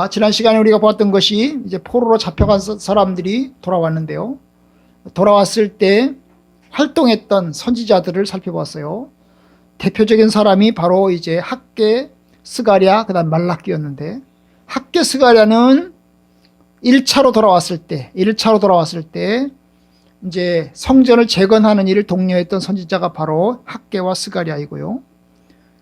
지난 시간에 우리가 보았던 것이 이제 포로로 잡혀간 사람들이 돌아왔는데요. 돌아왔을 때 활동했던 선지자들을 살펴봤어요. 대표적인 사람이 바로 이제 학개, 스가랴, 그다음 말라기였는데, 학개, 스가랴는 1차로 돌아왔을 때 이제 성전을 재건하는 일을 독려했던 선지자가 바로 학개와 스가랴이고요.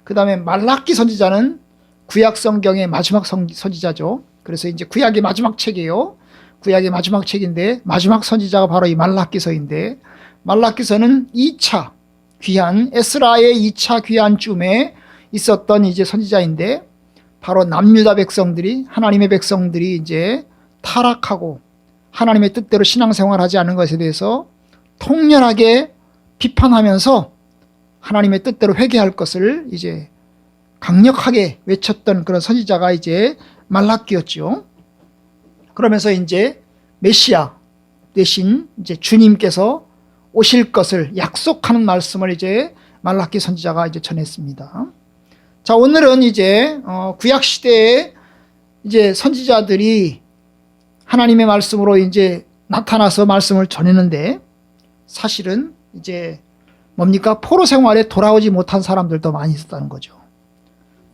그다음에 말라기 선지자는 구약 성경의 마지막 선지자죠. 그래서 이제 구약의 마지막 책이에요. 구약의 마지막 책인데 마지막 선지자가 바로 이 말라기서인데, 말라기서는 2차 귀환, 에스라의 2차 귀환쯤에 있었던 이제 선지자인데, 바로 남유다 백성들이, 하나님의 백성들이 이제 타락하고 하나님의 뜻대로 신앙생활하지 않은 것에 대해서 통렬하게 비판하면서 하나님의 뜻대로 회개할 것을 이제 강력하게 외쳤던 그런 선지자가 이제 말라기였죠. 그러면서 이제 메시아 대신 이제 주님께서 오실 것을 약속하는 말씀을 이제 말라기 선지자가 이제 전했습니다. 자, 오늘은 이제 구약 시대에 이제 선지자들이 하나님의 말씀으로 이제 나타나서 말씀을 전했는데, 사실은 이제 뭡니까? 포로 생활에 돌아오지 못한 사람들도 많이 있었다는 거죠.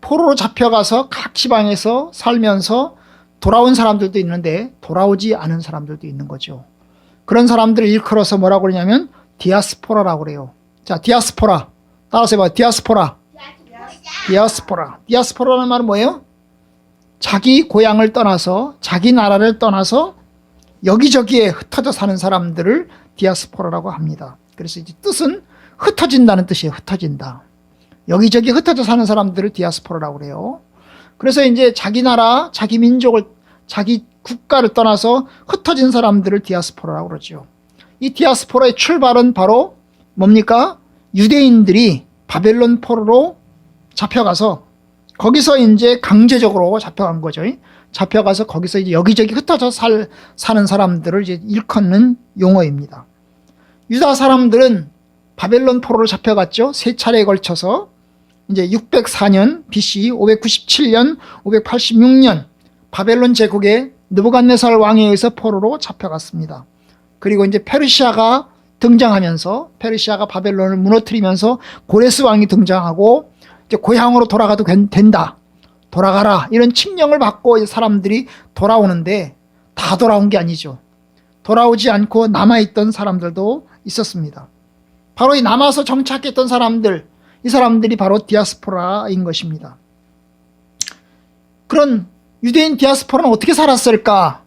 포로로 잡혀가서 각 지방에서 살면서 돌아온 사람들도 있는데 돌아오지 않은 사람들도 있는 거죠. 그런 사람들을 일컬어서 뭐라고 그러냐면 디아스포라라고 그래요. 자, 디아스포라. 따라서 해봐요. 디아스포라. 디아스포라라는 말은 뭐예요? 자기 고향을 떠나서, 자기 나라를 떠나서 여기저기에 흩어져 사는 사람들을 디아스포라라고 합니다. 그래서 이제 뜻은 흩어진다는 뜻이에요. 흩어진다. 여기저기 흩어져 사는 사람들을 디아스포라라고 그래요. 그래서 이제 자기 나라, 자기 민족을, 자기 국가를 떠나서 흩어진 사람들을 디아스포라라고 그러죠. 이 디아스포라의 출발은 바로 뭡니까? 유대인들이 바벨론 포로로 잡혀가서 거기서 이제 강제적으로 잡혀간 거죠. 잡혀가서 거기서 이제 여기저기 흩어져 사는 사람들을 이제 일컫는 용어입니다. 유다 사람들은 바벨론 포로로 잡혀갔죠. 세 차례에 걸쳐서 이제 604년 BC, 597년, 586년 바벨론 제국의 느부갓네살 왕에 의해서 포로로 잡혀갔습니다. 그리고 이제 페르시아가 등장하면서, 페르시아가 바벨론을 무너뜨리면서 고레스 왕이 등장하고 이제 고향으로 돌아가도 된다, 돌아가라, 이런 칙령을 받고 사람들이 돌아오는데, 다 돌아온 게 아니죠. 돌아오지 않고 남아있던 사람들도 있었습니다. 바로 이 남아서 정착했던 사람들, 이 사람들이 바로 디아스포라인 것입니다. 그런 유대인 디아스포라는 어떻게 살았을까?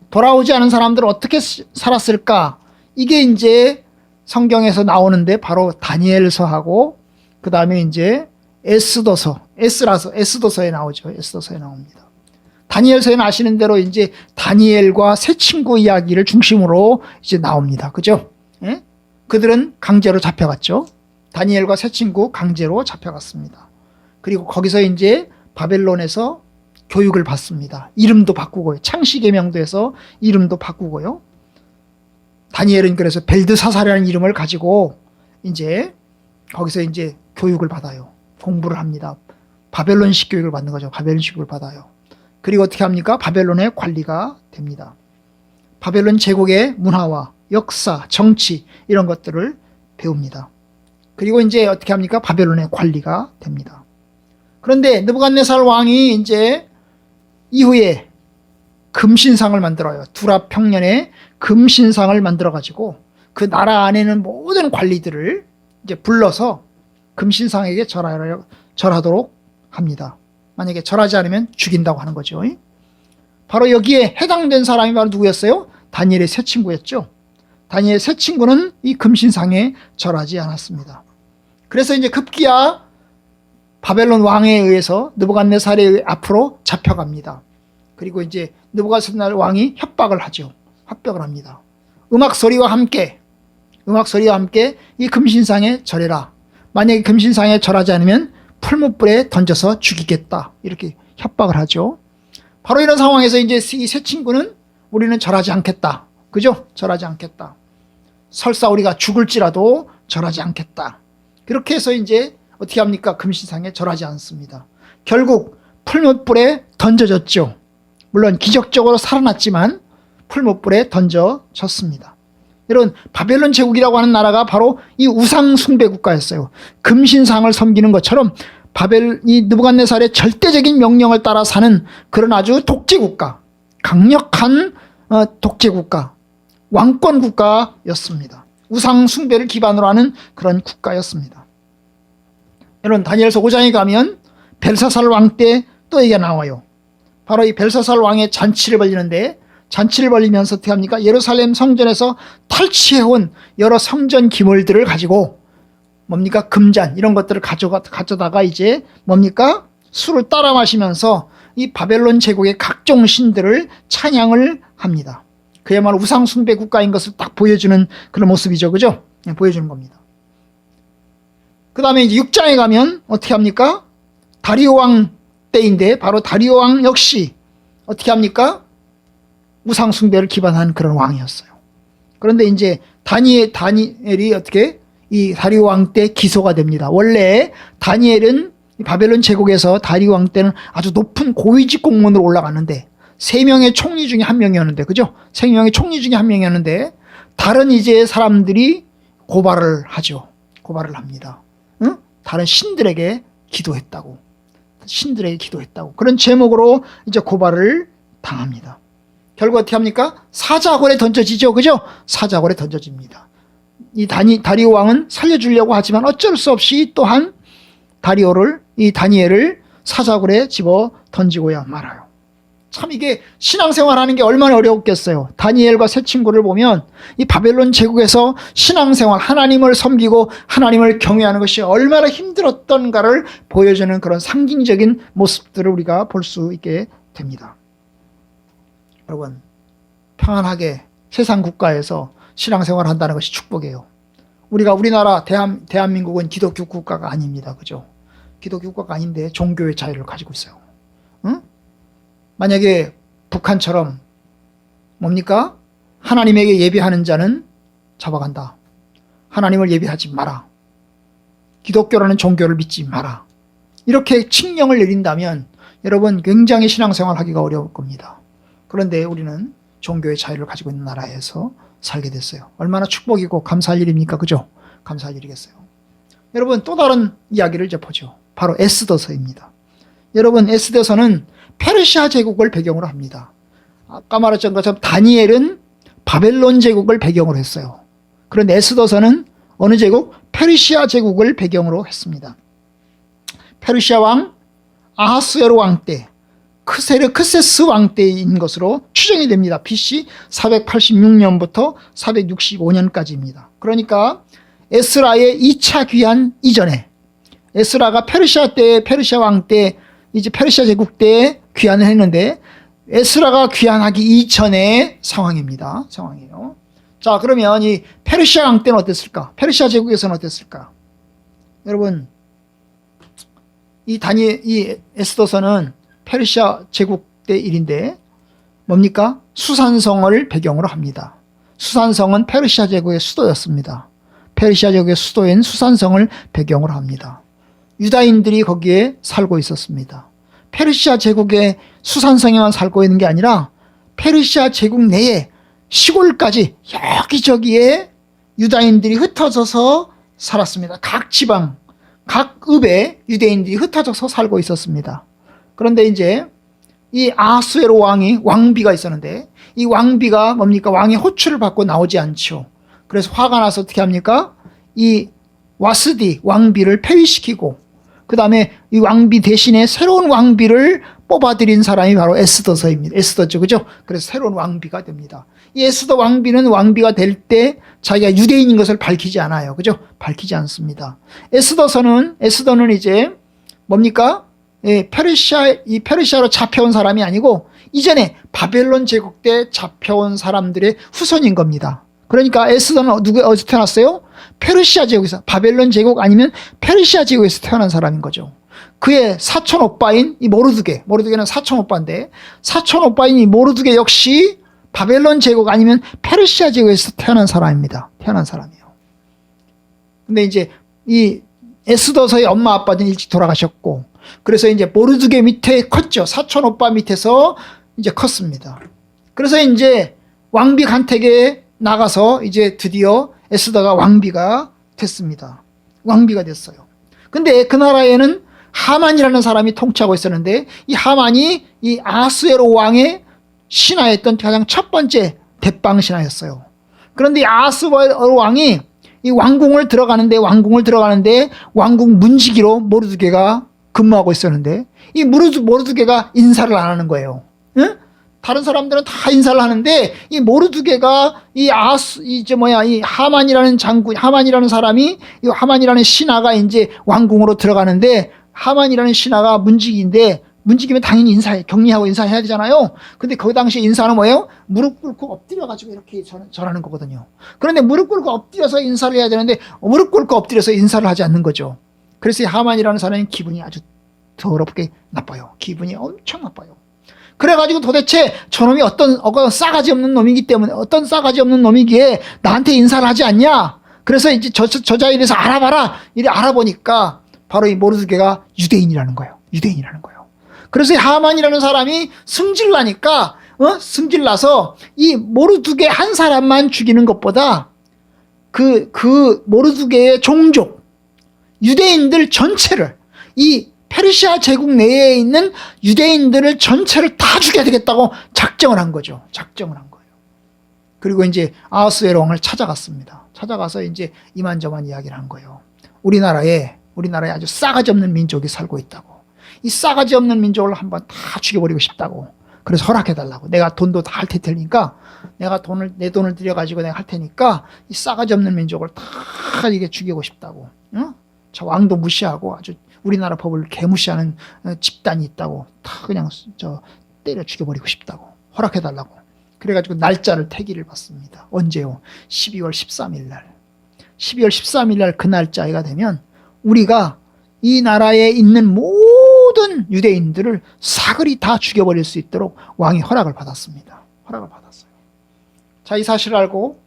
돌아오지 않은 사람들은 어떻게 살았을까? 이게 이제 성경에서 나오는데, 바로 다니엘서하고 그 다음에 이제 에스더서에 나오죠. 에스더서에 나옵니다. 다니엘서에는 아시는 대로 이제 다니엘과 세 친구 이야기를 중심으로 이제 나옵니다. 그죠? 예? 그들은 강제로 잡혀갔죠. 다니엘과 세 친구 강제로 잡혀갔습니다. 그리고 거기서 이제 바벨론에서 교육을 받습니다. 이름도 바꾸고요. 창시계명도 해서 이름도 바꾸고요. 다니엘은 그래서 벨드사살이라는 이름을 가지고 이제 거기서 이제 교육을 받아요. 공부를 합니다. 바벨론식 교육을 받는 거죠. 바벨론식 교육을 받아요. 그리고 어떻게 합니까? 바벨론의 관리가 됩니다. 바벨론 제국의 문화와 역사, 정치, 이런 것들을 배웁니다. 그리고 이제 어떻게 합니까? 바벨론의 관리가 됩니다. 그런데 느부갓네살 왕이 이제 이후에 금신상을 만들어요. 두랍 평년에 금신상을 만들어 가지고 그 나라 안에는 모든 관리들을 이제 불러서 금신상에게 절하도록 합니다. 만약에 절하지 않으면 죽인다고 하는 거죠. 바로 여기에 해당된 사람이 바로 누구였어요? 다니엘의 세 친구였죠. 다니엘의 세 친구는 이 금신상에 절하지 않았습니다. 그래서 이제 급기야 바벨론 왕에 의해서 느부갓네살의 앞으로 잡혀갑니다. 그리고 이제 느부갓네살 왕이 협박을 하죠. 협박을 합니다. 음악 소리와 함께 이 금신상에 절해라. 만약에 금신상에 절하지 않으면 풀무불에 던져서 죽이겠다, 이렇게 협박을 하죠. 바로 이런 상황에서 이제 이 세 친구는 우리는 절하지 않겠다. 그죠? 절하지 않겠다. 설사 우리가 죽을지라도 절하지 않겠다. 그렇게 해서 이제 어떻게 합니까? 금신상에 절하지 않습니다. 결국 풀무불에 던져졌죠. 물론 기적적으로 살아났지만 풀무불에 던져졌습니다. 이런 바벨론 제국이라고 하는 나라가 바로 이 우상 숭배 국가였어요. 금신상을 섬기는 것처럼 이 느부갓네살의 절대적인 명령을 따라 사는 그런 아주 독재 국가, 강력한 독재 국가, 왕권 국가였습니다. 우상 숭배를 기반으로 하는 그런 국가였습니다. 여러분 다니엘서 5장에 가면 벨사살 왕 때 또 얘기가 나와요. 바로 이 벨사살 왕의 잔치를 벌리는데, 잔치를 벌리면서 어떻게 합니까? 예루살렘 성전에서 탈취해온 여러 성전 기물들을 가지고 뭡니까? 금잔 이런 것들을 가져다가 이제 뭡니까? 술을 따라 마시면서 이 바벨론 제국의 각종 신들을 찬양을 합니다. 그야말로 우상 숭배 국가인 것을 딱 보여주는 그런 모습이죠. 그죠? 네, 보여주는 겁니다. 그 다음에 이제 6장에 가면 어떻게 합니까? 다리오 왕 때인데 바로 다리오 왕 역시 어떻게 합니까? 우상 숭배를 기반한 그런 왕이었어요. 그런데 이제 다니엘이 어떻게 이 다리오 왕 때 기소가 됩니다. 원래 다니엘은 바벨론 제국에서 다리오 왕 때는 아주 높은 고위직 공무원으로 올라갔는데 3명의 총리 중에 1명이었는데, 그죠? 3명의 총리 중에 1명이었는데 다른 이제 사람들이 고발을 하죠. 고발을 합니다. 응? 다른 신들에게 기도했다고. 신들에게 기도했다고. 그런 제목으로 이제 고발을 당합니다. 결국 어떻게 합니까? 사자골에 던져지죠. 그죠? 사자골에 던져집니다. 이 다리오 왕은 살려주려고 하지만 어쩔 수 없이 또한 이 다니엘을 사자골에 집어 던지고야 말아요. 참 이게 신앙생활하는 게 얼마나 어려웠겠어요. 다니엘과 세 친구를 보면 이 바벨론 제국에서 신앙생활, 하나님을 섬기고 하나님을 경외하는 것이 얼마나 힘들었던가를 보여주는 그런 상징적인 모습들을 우리가 볼 수 있게 됩니다. 여러분, 평안하게 세상 국가에서 신앙생활을 한다는 것이 축복이에요. 우리나라 대한민국은 기독교 국가가 아닙니다. 그죠? 기독교 국가가 아닌데 종교의 자유를 가지고 있어요. 응? 만약에 북한처럼 뭡니까? 하나님에게 예배하는 자는 잡아간다. 하나님을 예배하지 마라. 기독교라는 종교를 믿지 마라. 이렇게 칙령을 내린다면 여러분 굉장히 신앙생활 하기가 어려울 겁니다. 그런데 우리는 종교의 자유를 가지고 있는 나라에서 살게 됐어요. 얼마나 축복이고 감사할 일입니까? 그죠? 감사할 일이겠어요. 여러분 또 다른 이야기를 이제 보죠. 바로 에스더서입니다. 여러분 에스더서는 페르시아 제국을 배경으로 합니다. 아까 말했던 것처럼 다니엘은 바벨론 제국을 배경으로 했어요. 그런데 에스더서는 어느 제국? 페르시아 제국을 배경으로 했습니다. 페르시아 왕 아하스웨로 왕 때, 크세르크세스 왕 때인 것으로 추정이 됩니다. BC 486년부터 465년까지입니다. 그러니까 에스라의 2차 귀환 이전에, 에스라가 페르시아 왕 때, 이제 페르시아 제국 때 귀환을 했는데 에스라가 귀환하기 이전의 상황이에요. 자, 그러면 이 페르시아 왕 때는 어땠을까? 페르시아 제국에서는 어땠을까? 여러분, 이 에스더서는 페르시아 제국 때 일인데 뭡니까? 수산성을 배경으로 합니다. 수산성은 페르시아 제국의 수도였습니다. 페르시아 제국의 수도인 수산성을 배경으로 합니다. 유다인들이 거기에 살고 있었습니다. 페르시아 제국의 수산성에만 살고 있는 게 아니라 페르시아 제국 내에 시골까지 여기저기에 유다인들이 흩어져서 살았습니다. 각 지방, 각 읍에 유대인들이 흩어져서 살고 있었습니다. 그런데 이제 이 아하스웨로 왕이 왕비가 있었는데 이 왕비가 뭡니까? 왕의 호출을 받고 나오지 않죠. 그래서 화가 나서 어떻게 합니까? 이 와스디 왕비를 폐위시키고 그 다음에 이 왕비 대신에 새로운 왕비를 뽑아들인 사람이 바로 에스더서입니다. 에스더죠. 그죠? 그래서 새로운 왕비가 됩니다. 이 에스더 왕비는 왕비가 될 때 자기가 유대인인 것을 밝히지 않아요. 그죠? 밝히지 않습니다. 에스더는 이제 뭡니까? 페르시아로 잡혀온 사람이 아니고 이전에 바벨론 제국 때 잡혀온 사람들의 후손인 겁니다. 그러니까 에스더는 어디서 태어났어요? 페르시아 제국에서, 바벨론 제국 아니면 페르시아 제국에서 태어난 사람인 거죠. 그의 사촌 오빠인 이 모르드게는 사촌 오빠인데 사촌 오빠인 이 모르드게 역시 바벨론 제국 아니면 페르시아 제국에서 태어난 사람입니다. 태어난 사람이에요. 근데 이제 이 에스더서의 엄마 아빠는 일찍 돌아가셨고 그래서 이제 모르드게 밑에 컸죠. 사촌 오빠 밑에서 이제 컸습니다. 그래서 이제 왕비 간택에 나가서 이제 드디어 에스더가 왕비가 됐습니다. 왕비가 됐어요. 근데 그 나라에는 하만이라는 사람이 통치하고 있었는데 이 하만이 이 아하스웨로 왕의 신하였던 가장 첫 번째 대빵 신하였어요. 그런데 이 아하스웨로 왕이 이 왕궁을 들어가는데 왕궁 문지기로 모르드게가 근무하고 있었는데 이 모르드게가 인사를 안 하는 거예요. 응? 다른 사람들은 다 인사를 하는데 이 모르드게가 이 하만이라는 하만이라는 사람이 이 하만이라는 신하가 이제 왕궁으로 들어가는데 하만이라는 신하가 문지기인데 문지기면 당연히 격리하고 인사해야 되잖아요. 근데 그 당시 인사는 뭐예요? 무릎 꿇고 엎드려가지고 이렇게 절하는 거거든요. 그런데 무릎 꿇고 엎드려서 인사를 해야 되는데 무릎 꿇고 엎드려서 인사를 하지 않는 거죠. 그래서 이 하만이라는 사람이 기분이 아주 더럽게 나빠요. 기분이 엄청 나빠요. 그래가지고 도대체 저놈이 어떤 싸가지 없는 놈이기 때문에 어떤 싸가지 없는 놈이기에 나한테 인사를 하지 않냐? 그래서 이제 저자에 대해서 알아봐라. 이래 알아보니까 바로 이 모르드게가 유대인이라는 거예요. 유대인이라는 거예요. 그래서 이 하만이라는 사람이 승질나니까 승질나서 이 모르드게 한 사람만 죽이는 것보다 그 모르드게의 종족 유대인들 전체를 이 페르시아 제국 내에 있는 유대인들을 전체를 다 죽여야 되겠다고 작정을 한 거죠. 작정을 한 거예요. 그리고 이제 아하스웨로 왕을 찾아갔습니다. 찾아가서 이제 이만저만 이야기를 한 거예요. 우리나라에 아주 싸가지 없는 민족이 살고 있다고. 이 싸가지 없는 민족을 한번 다 죽여버리고 싶다고. 그래서 허락해달라고. 내가 돈도 다 할 테니까 내 돈을 들여가지고 내가 할 테니까 이 싸가지 없는 민족을 다 이게 죽이고 싶다고. 응? 저 왕도 무시하고 아주 우리나라 법을 개무시하는 집단이 있다고 다 그냥 때려 죽여버리고 싶다고 허락해달라고. 그래가지고 날짜를 태기를 받습니다. 언제요? 12월 13일 날. 12월 13일 날 그 날짜가 되면 우리가 이 나라에 있는 모든 유대인들을 사글이 다 죽여버릴 수 있도록 왕이 허락을 받았습니다. 허락을 받았어요. 자, 이 사실을 알고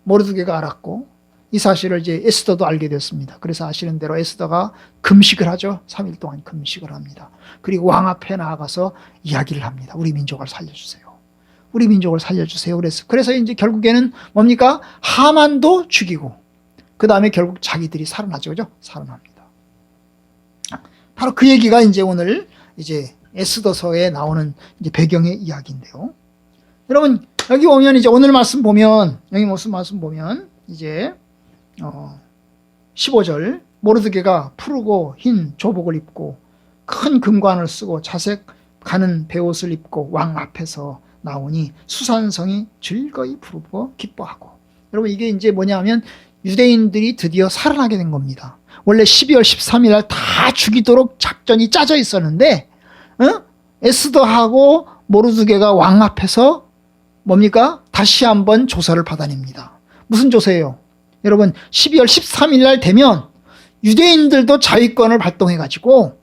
모르드게가 알았고 이 사실을 이제 에스더도 알게 됐습니다. 그래서 아시는 대로 에스더가 금식을 하죠. 3일 동안 금식을 합니다. 그리고 왕 앞에 나아가서 이야기를 합니다. 우리 민족을 살려주세요. 우리 민족을 살려주세요. 그래서 이제 결국에는 뭡니까? 하만도 죽이고 그 다음에 결국 자기들이 살아나죠. 그죠? 살아납니다. 바로 그 얘기가 이제 오늘 이제 에스더서에 나오는 이제 배경의 이야기인데요. 여러분 여기 보면 이제 오늘 말씀 보면 여기 무슨 말씀 보면 이제 15절 모르드게가 푸르고 흰 조복을 입고 큰 금관을 쓰고 자색 가는 베옷을 입고 왕 앞에서 나오니 수산성이 즐거이 부르고 기뻐하고. 여러분 이게 이제 뭐냐면 유대인들이 드디어 살아나게 된 겁니다. 원래 12월 13일 날 다 죽이도록 작전이 짜져 있었는데 에스더하고 모르드게가 왕 앞에서 뭡니까? 다시 한번 조서를 받아냅니다. 무슨 조서예요? 여러분 12월 13일 날 되면 유대인들도 자위권을 발동해가지고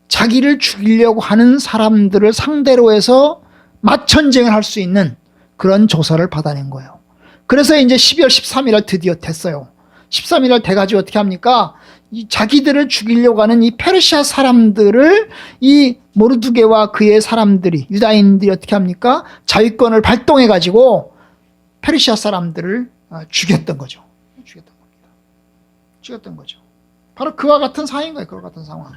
자기를 죽이려고 하는 사람들을 상대로 해서 맞전쟁을 할 수 있는 그런 조서를 받아낸 거예요. 그래서 이제 12월 13일 날 드디어 됐어요. 13일 날 돼가지고 어떻게 합니까? 이 자기들을 죽이려고 하는 이 페르시아 사람들을 이 모르드게와 그의 사람들이 유다인들이 어떻게 합니까? 자위권을 발동해가지고 페르시아 사람들을 죽였던 거죠. 죽였던 거죠. 바로 그와 같은 상황인 거예요. 그와 같은 상황.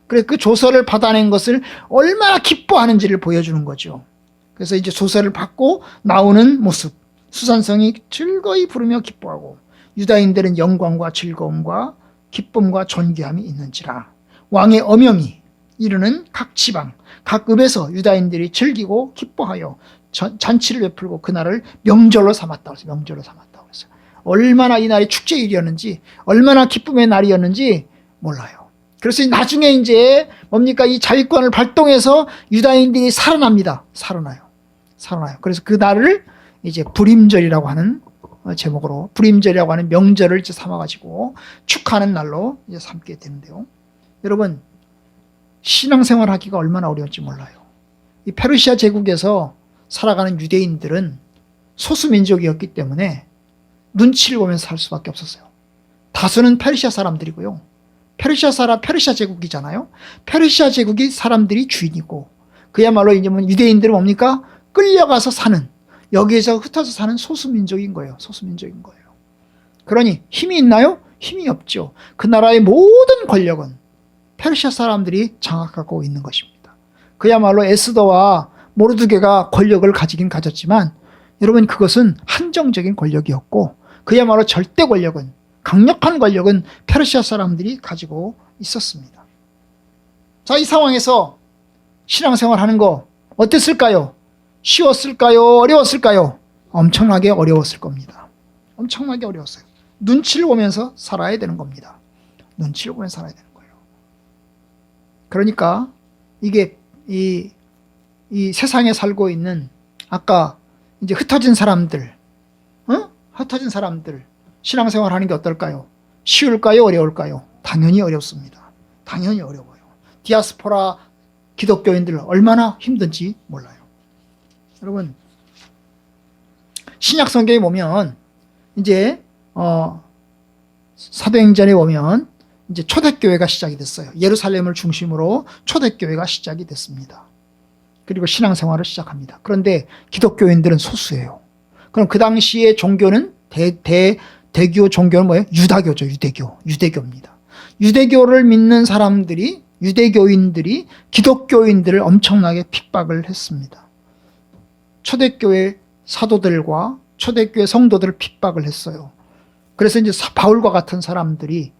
그래서 그 조서를 받아낸 것을 얼마나 기뻐하는지를 보여주는 거죠. 그래서 이제 조서를 받고 나오는 모습. 수산성이 즐거이 부르며 기뻐하고 유다인들은 영광과 즐거움과 기쁨과 존귀함이 있는지라. 왕의 엄명이 이르는 각 지방, 각 읍에서 유다인들이 즐기고 기뻐하여 잔치를 베풀고 그날을 명절로 삼았다. 그래서 명절로 삼았다. 그랬어요. 얼마나 이 날이 축제일이었는지, 얼마나 기쁨의 날이었는지 몰라요. 그래서 나중에 이제 뭡니까? 이 자위권을 발동해서 유다인들이 살아납니다. 살아나요. 그래서 그 날을 이제 불임절이라고 하는 제목으로 불임절이라고 하는 명절을 이제 삼아가지고 축하하는 날로 이제 삼게 되는데요. 여러분 신앙생활 하기가 얼마나 어려운지 몰라요. 이 페르시아 제국에서 살아가는 유대인들은 소수민족이었기 때문에 눈치를 보면서 살 수밖에 없었어요. 다수는 페르시아 사람들이고요. 페르시아 제국이잖아요. 페르시아 제국이 사람들이 주인이고 그야말로 이제 뭐 유대인들은 뭡니까? 끌려가서 사는, 여기에서 흩어져 사는 소수민족인 거예요. 소수민족인 거예요. 그러니 힘이 있나요? 힘이 없죠. 그 나라의 모든 권력은 페르시아 사람들이 장악하고 있는 것입니다. 그야말로 에스더와 모르드게가 권력을 가지긴 가졌지만 여러분 그것은 한정적인 권력이었고 그야말로 절대 권력은, 강력한 권력은 페르시아 사람들이 가지고 있었습니다. 자, 이 상황에서 신앙생활 하는 거 어땠을까요? 쉬웠을까요? 어려웠을까요? 엄청나게 어려웠을 겁니다. 엄청나게 어려웠어요. 눈치를 보면서 살아야 되는 겁니다. 눈치를 보면서 살아야 되는 거예요. 그러니까 이게 이 세상에 살고 있는 아까 이제 흩어진 사람들, 흩어진 사람들 신앙생활 하는 게 어떨까요? 쉬울까요? 어려울까요? 당연히 어렵습니다. 당연히 어려워요. 디아스포라 기독교인들 얼마나 힘든지 몰라요. 여러분, 신약 성경에 보면 이제 사도행전에 보면 이제 초대교회가 시작이 됐어요. 예루살렘을 중심으로 초대교회가 시작이 됐습니다. 그리고 신앙생활을 시작합니다. 그런데 기독교인들은 소수예요. 그럼 그 당시의 종교는 대교 종교는 뭐예요? 유다교죠. 유대교입니다. 유대교를 믿는 사람들이, 유대교인들이 기독교인들을 엄청나게 핍박을 했습니다. 초대교회 사도들과 초대교회 성도들을 핍박을 했어요. 그래서 이제 바울과 같은 사람들이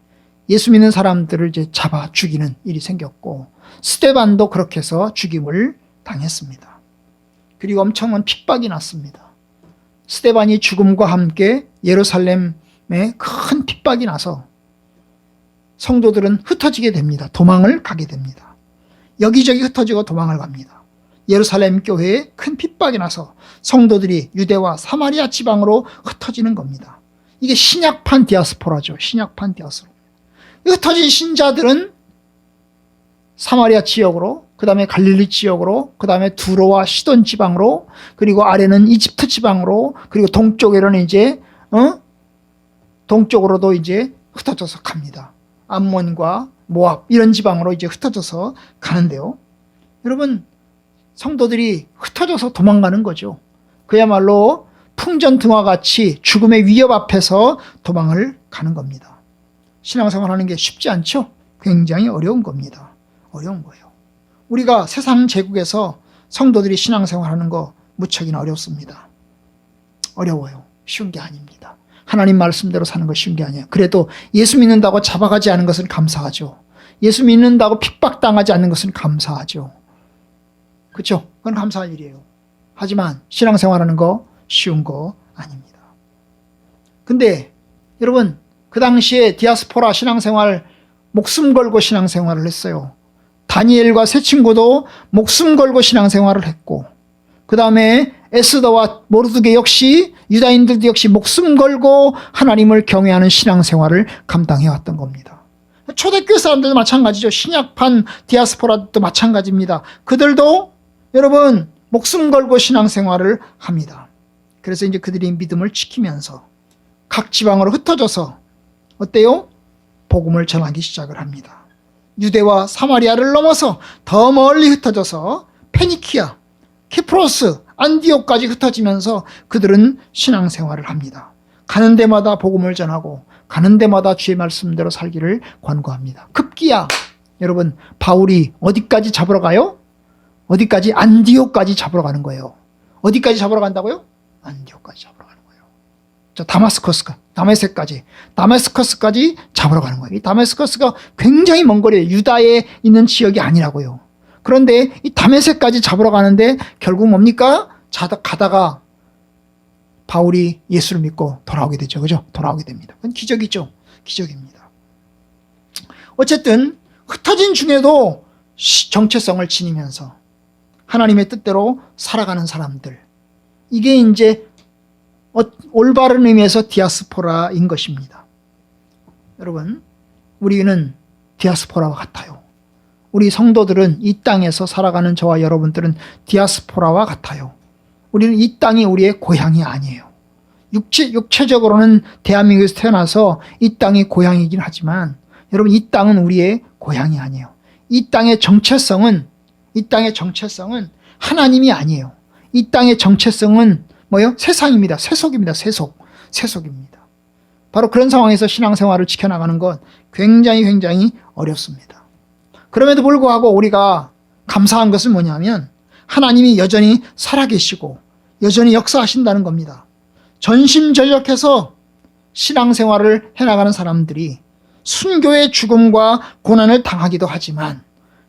예수 믿는 사람들을 이제 잡아 죽이는 일이 생겼고, 스데반도 그렇게 해서 죽임을 당했습니다. 그리고 엄청난 핍박이 났습니다. 스데반이 죽음과 함께 예루살렘에 큰 핍박이 나서 성도들은 흩어지게 됩니다. 도망을 가게 됩니다. 여기저기 흩어지고 도망을 갑니다. 예루살렘 교회에 큰 핍박이 나서 성도들이 유대와 사마리아 지방으로 흩어지는 겁니다. 이게 신약판 디아스포라죠. 신약판 디아스포라. 흩어진 신자들은 사마리아 지역으로, 그 다음에 갈릴리 지역으로, 그 다음에 두로와 시돈 지방으로, 그리고 아래는 이집트 지방으로, 그리고 동쪽에는 이제 동쪽으로도 이제 흩어져서 갑니다. 암몬과 모압 이런 지방으로 이제 흩어져서 가는데요. 여러분, 성도들이 흩어져서 도망가는 거죠. 그야말로 풍전등화 같이 죽음의 위협 앞에서 도망을 가는 겁니다. 신앙생활 하는 게 쉽지 않죠? 굉장히 어려운 겁니다. 어려운 거예요. 우리가 세상 제국에서 성도들이 신앙생활 하는 거 무척이나 어렵습니다. 어려워요. 쉬운 게 아닙니다. 하나님 말씀대로 사는 거 쉬운 게 아니에요. 그래도 예수 믿는다고 잡아가지 않은 것은 감사하죠. 예수 믿는다고 핍박당하지 않는 것은 감사하죠. 그렇죠? 그건 감사할 일이에요. 하지만 신앙생활하는 거 쉬운 거 아닙니다. 근데 여러분, 그 당시에 디아스포라 신앙생활 목숨 걸고 신앙생활을 했어요. 다니엘과 세 친구도 목숨 걸고 신앙생활을 했고, 그 다음에 에스더와 모르드게 역시, 유다인들도 역시 목숨 걸고 하나님을 경외하는 신앙생활을 감당해왔던 겁니다. 초대교회 사람들도 마찬가지죠. 신약판 디아스포라도 마찬가지입니다. 그들도 여러분 목숨 걸고 신앙생활을 합니다. 그래서 이제 그들이 믿음을 지키면서 각 지방으로 흩어져서 어때요? 복음을 전하기 시작을 합니다. 유대와 사마리아를 넘어서 더 멀리 흩어져서 페니키아, 키프로스, 안디옥까지 흩어지면서 그들은 신앙생활을 합니다. 가는 데마다 복음을 전하고 가는 데마다 주의 말씀대로 살기를 권고합니다. 급기야 여러분, 바울이 어디까지 잡으러 가요? 어디까지? 안디옥까지 잡으러 가는 거예요. 어디까지 잡으러 간다고요? 안디옥까지 잡으러 가는 거예요. 저 다메섹까지 잡으러 가는 거예요. 이 다메스커스가 굉장히 먼 거리예요. 유다에 있는 지역이 아니라고요. 그런데 이 다메섹까지 잡으러 가는데 결국 뭡니까? 가다가 바울이 예수를 믿고 돌아오게 되죠. 그죠? 돌아오게 됩니다. 그건 기적이죠. 기적입니다. 어쨌든 흩어진 중에도 정체성을 지니면서 하나님의 뜻대로 살아가는 사람들, 이게 이제 올바른 의미에서 디아스포라인 것입니다. 여러분, 우리는 디아스포라와 같아요. 우리 성도들은 이 땅에서 살아가는 저와 여러분들은 디아스포라와 같아요. 우리는 이 땅이 우리의 고향이 아니에요. 육체적으로는 대한민국에서 태어나서 이 땅이 고향이긴 하지만 여러분, 이 땅은 우리의 고향이 아니에요. 이 땅의 정체성은 이 땅의 정체성은 하나님이 아니에요. 이 땅의 정체성은 뭐예요? 세상입니다. 세속입니다. 세속입니다. 바로 그런 상황에서 신앙생활을 지켜나가는 건 굉장히 어렵습니다. 그럼에도 불구하고 우리가 감사한 것은 뭐냐면 하나님이 여전히 살아계시고 여전히 역사하신다는 겁니다. 전심전력해서 신앙생활을 해나가는 사람들이 순교의 죽음과 고난을 당하기도 하지만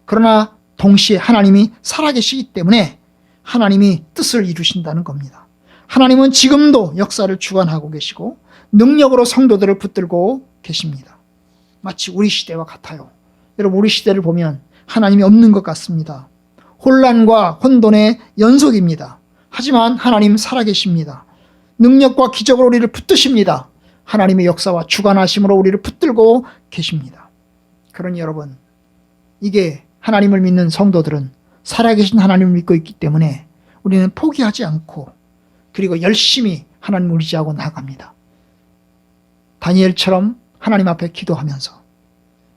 그러나 동시에 하나님이 살아계시기 때문에 하나님이 뜻을 이루신다는 겁니다. 하나님은 지금도 역사를 주관하고 계시고 능력으로 성도들을 붙들고 계십니다. 마치 우리 시대와 같아요. 여러분 우리 시대를 보면 하나님이 없는 것 같습니다. 혼란과 혼돈의 연속입니다. 하지만 하나님 살아계십니다. 능력과 기적으로 우리를 붙드십니다. 하나님의 역사와 주관하심으로 우리를 붙들고 계십니다. 그러니 여러분 이게 하나님을 믿는 성도들은 살아계신 하나님을 믿고 있기 때문에 우리는 포기하지 않고 그리고 열심히 하나님을 의지하고 나아갑니다. 다니엘처럼 하나님 앞에 기도하면서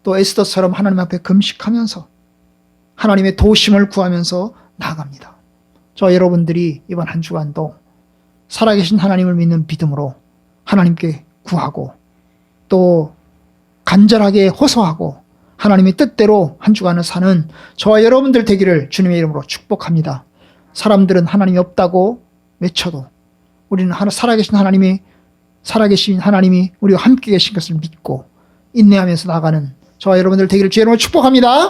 또 에스더처럼 하나님 앞에 금식하면서 하나님의 도우심을 구하면서 나아갑니다. 저 여러분들이 이번 한 주간도 살아계신 하나님을 믿는 믿음으로 하나님께 구하고 또 간절하게 호소하고 하나님의 뜻대로 한 주간을 사는 저와 여러분들 되기를 주님의 이름으로 축복합니다. 사람들은 하나님이 없다고 외쳐도 우리는 살아계신 하나님이 우리와 함께 계신 것을 믿고 인내하면서 나아가는 저와 여러분들 되기를 주의 이름으로 축복합니다.